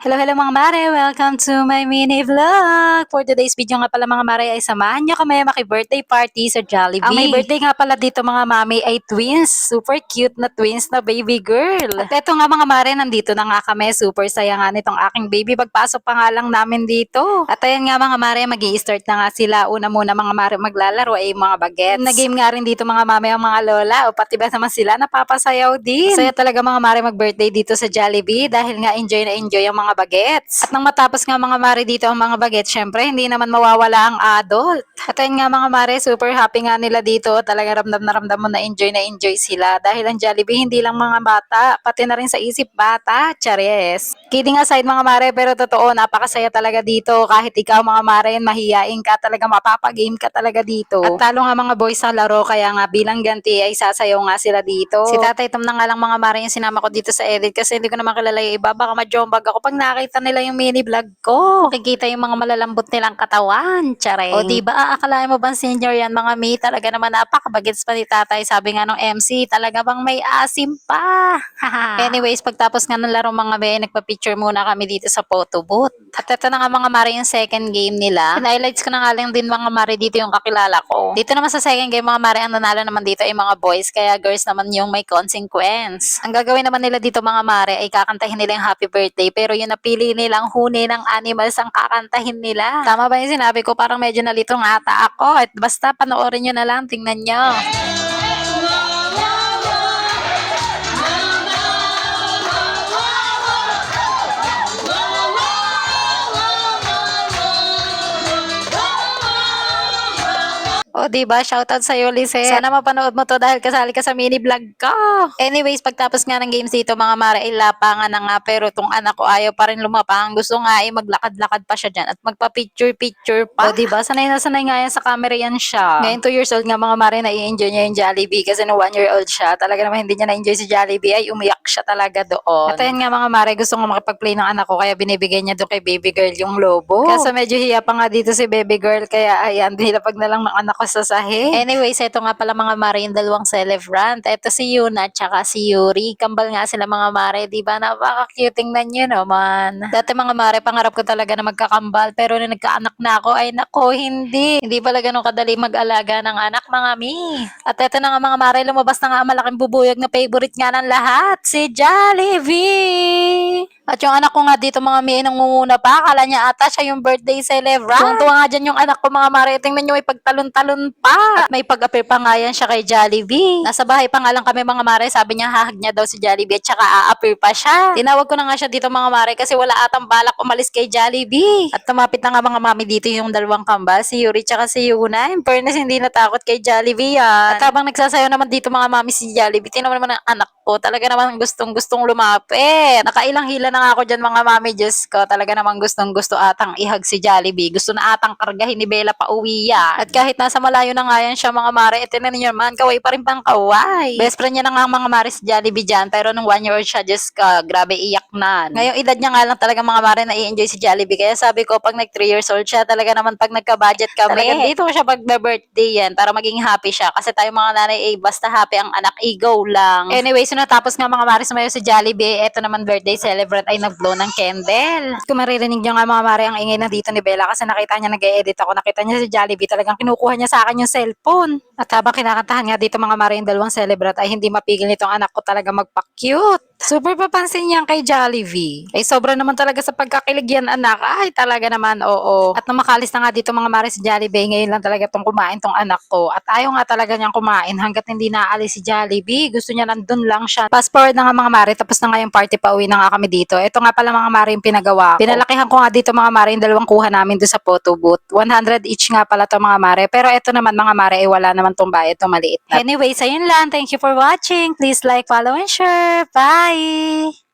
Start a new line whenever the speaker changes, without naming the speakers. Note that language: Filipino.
Hello, hello mga mare! Welcome to my mini vlog! For today's video nga pala mga mare ay samahan nyo kami maki-birthday party sa Jollibee. Ang may birthday nga pala dito mga mami ay twins. Super cute na twins na baby girl. At eto nga mga mare, nandito na nga kami. Super saya nga nitong aking baby. Pagpasok pa nga lang namin dito. At ayan nga mga mare, mag-i-start na nga sila. Una muna mga mare maglalaro ay mga bagets. Na-game nga rin dito mga mami ang mga lola. O pati ba naman sila napapasayaw din. Masaya talaga mga mare mag-birthday dito sa Jollibee dahil nga enjoy na enjoy ang mga bagets. At nang matapos nga mga mare dito ang mga bagets, syempre hindi naman mawawala ang adult. At ayun nga mga mare, super happy nga nila dito. Talaga ramdam na ramdam mo na enjoy sila. Dahil ang Jollibee hindi lang mga bata, pati na rin sa isip bata. Chares. Kidding aside mga mare, pero totoo, napakasaya talaga dito. Kahit ikaw mga mare, mahiyain ka talaga, mapapagame ka talaga dito. At talo nga mga boys sa laro, kaya nga bilang ganti ay sasayaw nga sila dito. Si Tatay Tom na nga lang mga mare yung sinama ko dito sa edit kasi hindi ko naman kilala yung iba. Baka majombag ako pag nakita nila yung mini vlog ko. Makikita yung mga malalambot nilang katawan. Tsareng. O diba, aakalain mo bang senior yan mga mi? Talaga naman napakabagets pa ni tatay. Sabi nga nung MC, talaga bang may asim pa? Anyways, pagtapos nga ng laro mga be, nagpa-picture muna kami dito sa photo booth. At ito na nga mga mare yung second game nila. Highlights ko na nga lang din mga mare dito yung kakilala ko. Dito naman sa second game mga mare, ang nanalo naman dito ay mga boys. Kaya girls naman yung may consequence. Ang gagawin naman nila dito mga mare ay kakantahin nila yung happy birthday. Pero yung napili nilang huni ng animals ang kakantahin nila. Tama ba yung sinabi ko? Parang medyo nalitong ata ako. At basta panoorin nyo na lang, tingnan nyo. O, diba? Shoutout sa'yo, Lizette. Sana mapanood mo to dahil kasali ka sa mini vlog ko. Anyways, pagtapos nga ng games dito, mga mare, ilapangan na nga. Pero tong anak ko ayaw pa rin lumapang. Gusto nga ay maglakad-lakad pa siya dyan at magpa-picture-picture pa. O, diba? Sanay na sanay nga yan sa camera yan siya. Ngayon, 2 years old nga mga mare, nai-enjoy niya yung Jollibee kasi no 1 year old siya. Talaga naman hindi niya na-enjoy si Jollibee ay umiyak siya talaga doon. At ayun nga mga mare, gusto nga makipag-play ng anak ko kaya binibigay niya doon kay baby girl yung lobo. Kasi medyo hiya pa nga dito si baby girl kaya ayan, nilapag na lang ng anak ko sa sahig. Anyways, ito nga pala mga mare yung dalawang celebrant. Ito si Yuna at saka si Yuri. Kambal nga sila mga mare, di ba? Napaka-cute tingnan nyo naman. Dati mga mare, pangarap ko talaga na magkakambal pero nung nagkaanak na ako, ay nako, hindi. Hindi pala ganun kadali mag-alaga ng anak mga mi. At ito na nga mga mare, lumabas na nga ang malaking bubuyog na favorite nga ng lahat, si Jollibee. At yung anak ko nga dito mga mi, nangunguna pa. Akala niya ata siya yung birthday celebrant. Tuwang-tuwa nga dyan yung anak ko mga mare. Tingnan nyo, may pagtalon-talon pa. At may pag-appear pa nga yan siya kay Jollibee. Nasa bahay pa nga lang kami mga mare. Sabi niya hahag niya daw si Jollibee at saka a-appear pa siya. Tinawag ko na nga siya dito mga mare kasi wala atang balak umalis kay Jollibee. At tumapit na nga mga mami dito yung dalawang kambal, si Yuri at si Yuna. In fairness, hindi natakot kay Jollibee yan. At habang nagsasayaw naman dito mga mami si Jollibee, tinaman naman ang anak ko. Talaga naman gustong-gustong lumapit. Nakailang hila na nga ako dyan mga mami, Diyos ko. Talaga naman gustong-gusto atang ihag si Jollibee. Gusto na atang kargahin ni Bella pa uwi yan. At kahit nasa malayo na nga yan siya mga mare, ito na ninyo naman, kaway pa rin pang kaway. Best friend niya na nga mga mare si Jollibee dyan, pero nung 1 year old siya, Diyos ko, grabe iyak na. Ngayong edad niya nga lang talaga mga mare na i-enjoy si Jollibee. Kaya sabi ko, pag nag 3 years old siya, talaga naman pag nagka-budget kami, talaga dito ko siya pag birthday yan, para maging happy siya. Kasi tayo mga nanay, basta happy ang anak, go lang. Anyway, so natapos nga mga mare sumayo si Jollibee, eto naman birthday celebrant ay nag-blow ng candle. Kung maririnig nyo nga mga mare ang ingay na dito ni Bella kasi nakita niya nag-e-edit ako, nakita niya si Jollibee, talagang kinukuha niya sa akin yung cellphone. At habang kinakantahan nga dito mga mare yung dalawang celebrant ay hindi mapigil nitong anak ko talaga magpa-cute. Super papansin niya kay Jollibee. Ay sobra naman talaga sa pagkakilig yan anak. Ay talaga naman, oo. At nung makalis na nga dito mga mare si Jollibee, ngayon lang talaga tong kumain tong anak ko. At ayaw nga talaga niyang kumain hanggat hindi naalis si Jollibee. Gusto niya nandun lang siya. Fast forward na nga mga mare, tapos na nga yung party, pauwi na nga kami dito. Ito nga pala mga mare yung pinagawa ko. Pinalakihan ko nga dito mga mare yung dalawang kuha namin doon sa photo booth. 100 each nga pala to mga mare. Pero ito naman mga mare ay wala naman tong bayad, tong maliit na. Anyways, ayun lang. Thank you for watching. Please like, follow, and share. Bye!